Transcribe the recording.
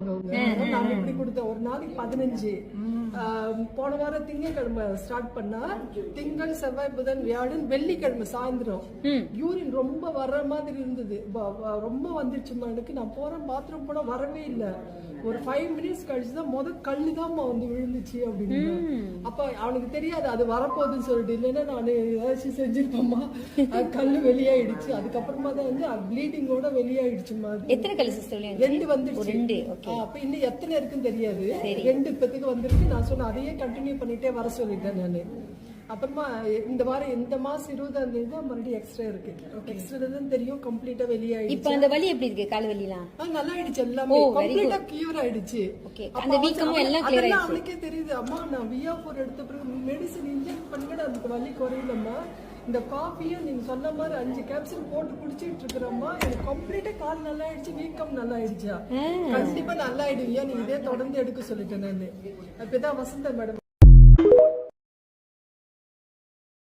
நான் இப்படி கொடுத்தேன் ஒரு நாளைக்கு 15. போன வாரம் திங்கட்கிழமை ஸ்டார்ட் பண்ணா திங்கள் செவ்வாய் புதன் வியாழன் வெள்ளிக்கிழமை சாயந்தரம் யூரின் ரொம்ப வர்ற மாதிரி இருந்தது. ரொம்ப வந்துருச்சுமா எனக்கு. நான் போறேன் பாத்ரூம் போனா வரவே இல்லை. ஒரு 5 மினிட்ஸ் கழிச்சுதான் கல்லுதான் வந்து விழுந்துச்சு அப்படின்னு. அப்ப அவனுக்கு தெரியாது அது வரப்போகுதுன்னு சொல்லிட்டு. இல்லைன்னா நான் ஏதாச்சும் செஞ்சிருப்போமா. கல்லு வெளியாயிடுச்சு. அதுக்கப்புறமா தான் வந்து ப்ளீடிங்கோட வெளியாயிடுச்சுமா. எத்தனை கல்லு சிஸ்டர்? 2 வந்துருச்சு. அப்ப இன்னும் எத்தனை இருக்குன்னு தெரியாது. 2 இப்பத்துக்கு வந்துருக்கு. நான் சொன்ன அதையே கண்டினியூ பண்ணிட்டே வர சொல்லிட்டேன் நானு. அப்புறமா இந்த வாரம் இந்த மாசம் 20ஆம் தேதி தான் மறுபடியும் எக்ஸ்ட்ரா இருக்கு. எக்ஸ்ட்ரா தான் தெரியும். கம்ப்ளீட்டா வெளியாயிடுச்சு. இப்போ அந்த வலி எப்படி இருக்கு? கால் வலிலாம் நல்லா ஆயிடுச்சு. எல்லாமே கம்ப்ளீட்டா கியூர் ஆயிடுச்சு. அந்த வீக்கமும் எல்லாம் கிளியர் ஆயிடுச்சு. அவனுக்கே தெரியுது. அம்மா நான் VO4 எடுத்த பிறகு மெடிசன் இன்ஜெக்ட் பண்ணிட்டு அதுக்கு வலி குறையிலம்மா. இந்த காஃபியும் நீங்க சொன்ன மாதிரி 5 கேப்சூல் போட்டு குடிச்சிட்டு இருக்கிறோம்மா. எனக்கு கம்ப்ளீட்டா கால் நல்லா ஆயிடுச்சு. வீக்கம் நல்லா ஆயிடுச்சா? கண்டிப்பா நல்லா ஆயிடுவியா? நீ இதே தொடர்ந்து எடுக்க சொல்லிட்டேன் நானு. அப்பதான் வசந்தா மேடம்